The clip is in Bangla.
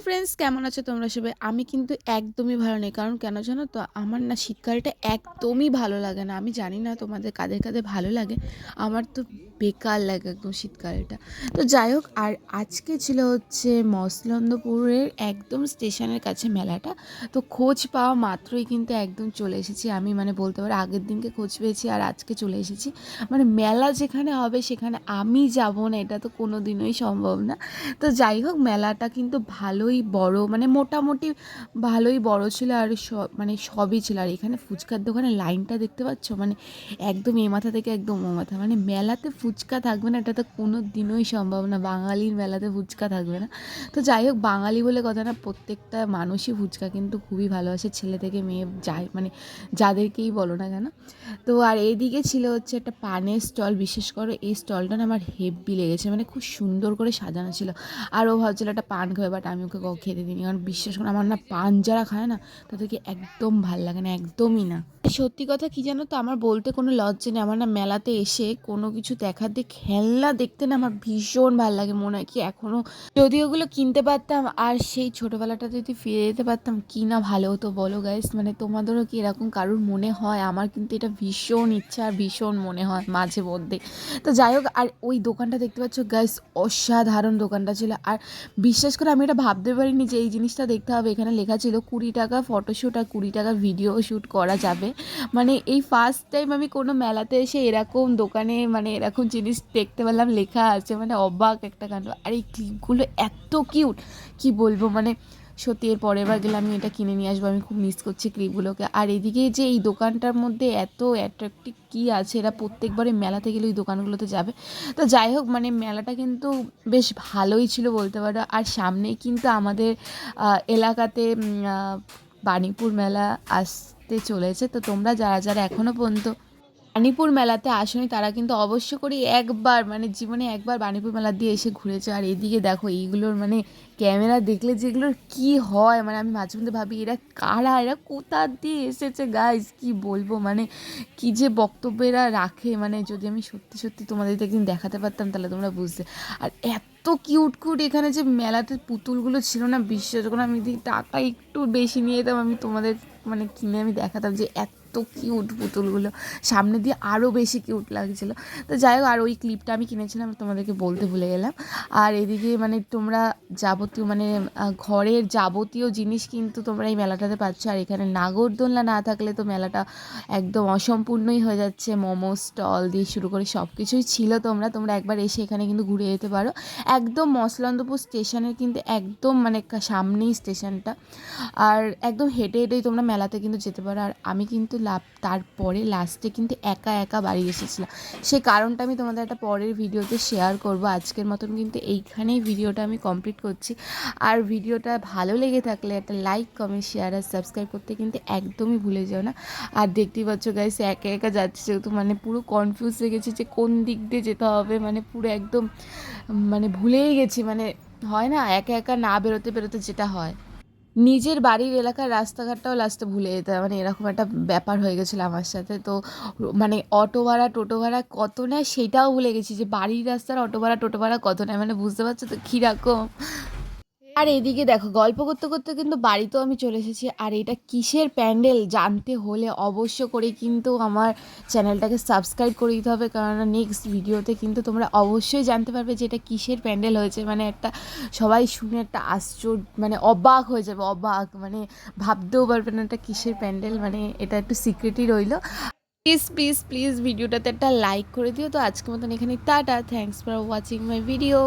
ফ্রেন্ডস, কেমন আছো তোমরা সবাই? আমি কিন্তু একদমই ভালো নেই। কারণ কেন জানো তো, আমার না শীতকালটা একদমই ভালো লাগে না। আমি জানি না তোমাদের কাদের কাদের ভালো লাগে, আমার তো বেকার লাগে একদম শীতকালটা। তো যাই হোক, আর আজকে ছিল হচ্ছে মসলন্দপুরের একদম স্টেশনের কাছে মেলাটা। তো খোঁজ পাওয়া মাত্রই কিন্তু একদম চলে এসেছি আমি, মানে বলতে পারো আগের দিনকে খোঁজ পেয়েছি আর আজকে চলে এসেছি। মানে মেলা যেখানে হবে সেখানে আমি যাব না, এটা তো কোনো দিনই সম্ভব না। তো যাই হোক, মেলাটা কিন্তু ভালোই বড়, মানে মোটামুটি ভালোই বড় ছিল। আর মানে সবই ছিল। আর এখানে ফুচকার দোকানে লাইনটা দেখতে পাচ্ছ, মানে একদম এ মাথা থেকে একদম ও মাথা। মানে মেলাতে ফুচকা থাকবে না, এটা তো কোনো দিনই সম্ভব না। বাঙালির মেলাতে ফুচকা থাকবে না। তো যাই হোক, বাঙালি বলে কথা না, প্রত্যেকটা মানুষই ফুচকা কিন্তু খুবই ভালোবাসে, ছেলে থেকে মেয়ে যায়, মানে যাদেরকেই বলো না কেন। তো আর এইদিকে ছিল হচ্ছে একটা পানের স্টল। বিশেষ করে এই স্টলটা না আমার হেব্বি লেগেছে, মানে খুব সুন্দর করে সাজানো ছিল। আর ও ভাবছিল একটা পান খাবে, বাট আমি ওকে খেতে দিইনি। কারণ বিশ্বাস করে, আমার না পান যারা খায় না তাদেরকে একদম ভাল লাগে না, একদমই না। সত্যি কথা কি জানো তো, আমার বলতে কোনো লজ্জা নেই। আমার না মেলাতে এসে কোনো কিছু দেখার দিয়ে খেলনা দেখতে না আমার ভীষণ ভালো লাগে। মনে হয় কি এখনও যদি ওগুলো কিনতে পারতাম আর সেই ছোটোবেলাটা যদি ফিরে যেতে পারতাম, কি না ভালো হতো বলো গাইস। মানে তোমাদেরও কি এরকম কারুর মনে হয়? আমার কিন্তু এটা ভীষণ ইচ্ছা আর ভীষণ মনে হয় মাঝে মধ্যে। তো যাই হোক, আর ওই দোকানটা দেখতে পাচ্ছ গাইস, অসাধারণ দোকানটা ছিল। আর বিশ্বাস করে, আমি এটা ভাবতে পারিনি যে এই জিনিসটা দেখতে হবে। এখানে লেখা ছিল 20 টাকা ফটোশ্যুট আর 20 টাকা ভিডিও শ্যুট করা যাবে। মানে এই ফার্স্ট টাইম আমি কোনো মেলাতে এসে এরকম দোকানে, মানে এরকম জিনিস দেখতে পেলাম লেখা আছে, মানে অবাক একটা কাণ্ড। আর এই ক্লিপগুলো এত কিউট, কি বলবো। মানে সত্যি এর পরের বার গেলে আমি এটা কিনে নিয়ে আসবো। আমি খুব মিস করছি ক্লিপগুলোকে। আর এদিকে যে এই দোকানটার মধ্যে এত অ্যাট্রাক্টিভ কী আছে, এরা প্রত্যেকবারে মেলাতে গেলে ওই দোকানগুলোতে যাবে। তো যাই হোক, মানে মেলাটা কিন্তু বেশ ভালোই ছিল বলতে পারো। আর সামনেই কিন্তু আমাদের এলাকাতে বাণীপুর মেলা আসতে চলেছে। তো তোমরা যারা যারা এখনও পর্যন্ত বাণীপুর মেলাতে আসনি, তারা কিন্তু অবশ্য করে একবার, মানে জীবনে একবার বাণীপুর মেলা দিয়ে এসে ঘুরেছে। আর এদিকে দেখো এইগুলোর, মানে ক্যামেরা দেখলে যেগুলোর কি হয়, মানে আমি মাঝে মধ্যে ভাবি এরা কারা, এরা কোথা দিয়ে এসেছে গাইজ, কি বলবো। মানে কি যে বক্তব্য এরা রাখে, মানে যদি আমি সত্যি সত্যি তোমাদের একদিন দেখাতে পারতাম তাহলে তোমরা বুঝতে। আর এত কিউট কিউট এখানে যে মেলাতে পুতুলগুলো ছিল না, বিশ্বাস করো, আমি যদি টাকা একটু বেশি নিয়ে যেতাম, আমি তোমাদের মানে কিনে আমি দেখাতাম যে এত কিউট পুতুলগুলো। সামনে দিয়ে আরও বেশি কিউট লাগছিলো। তো যাই হোক, আর ওই ক্লিপটা আমি কিনেছিলাম, তোমাদেরকে বলতে ভুলে গেলাম। আর এদিকে মানে তোমরা যাবতীয়, মানে ঘরের যাবতীয় জিনিস কিন্তু তোমরা এই মেলাটাতে পাচ্ছ। আর এখানে নাগরদোলনা না থাকলে তো মেলাটা একদম অসম্পূর্ণই হয়ে যাচ্ছে। মোমো স্টল দিয়ে শুরু করে সব কিছুই ছিল। তোমরা একবার এসে এখানে কিন্তু ঘুরে যেতে পারো। একদম মসলন্দপুর স্টেশনের কিন্তু একদম মানে সামনেই স্টেশনটা। আর একদম হেঁটে হেঁটেই তোমরা মেলাতে কিন্তু যেতে পারো। আর আমি কিন্তু তারপরে লাস্টে কিন্তু একা একা বাড়ি এসেছিলাম। সেই কারণটা আমি তোমাদের একটা পরের ভিডিওতে শেয়ার করব। আজকের মতন কিন্তু এইখানেই ভিডিওটা আমি কমপ্লিট করছি। আর ভিডিওটা ভালো লেগে থাকলে একটা লাইক, কমেন্ট, শেয়ার আর সাবস্ক্রাইব করতে কিন্তু একদমই ভুলে যাও না। আর দেখতেই পাচ্ছ গাইস, একা একা যাচ্ছে যেহেতু, মানে পুরো কনফিউজ হয়ে গেছি যে কোন দিক দিয়ে যেতে হবে। মানে পুরো একদম মানে ভুলেই গেছি। মানে হয় না, একা একা না বেরোতে বেরোতে যেটা হয়, নিজের বাড়ির এলাকার রাস্তাঘাটটাও লাস্টে ভুলে যেতে হয়। মানে এরকম একটা ব্যাপার হয়ে গেছিলো আমার সাথে। তো মানে অটো ভাড়া টোটো ভাড়া কত নেয় সেটাও ভুলে গেছি, যে বাড়ির রাস্তার অটো ভাড়া টোটো ভাড়া কত নেয়। মানে বুঝতে পারছো তো কীরকম। আর এদিকে দেখো, গল্প করতে করতে কিন্তু বাড়িতেও আমি চলে এসেছি। আর এটা কিসের প্যান্ডেল জানতে হলে অবশ্য করে কিন্তু আমার চ্যানেলটাকে সাবস্ক্রাইব করে দিতে হবে। কারণ নেক্সট ভিডিওতে কিন্তু তোমরা অবশ্যই জানতে পারবে যে এটা কিসের প্যান্ডেল হয়েছে। মানে একটা সবাই শুনে একটা আশ্চর্য, মানে অবাক হয়ে যাবে, অবাক, মানে ভাবতেও পারবে না এটা কিসের প্যান্ডেল। মানে এটা একটু সিক্রেটই রইলো। প্লিজ প্লিজ প্লিজ ভিডিওটাতে একটা লাইক করে দিও। তো আজকের মতন এখানে tata, thanks for watching my video.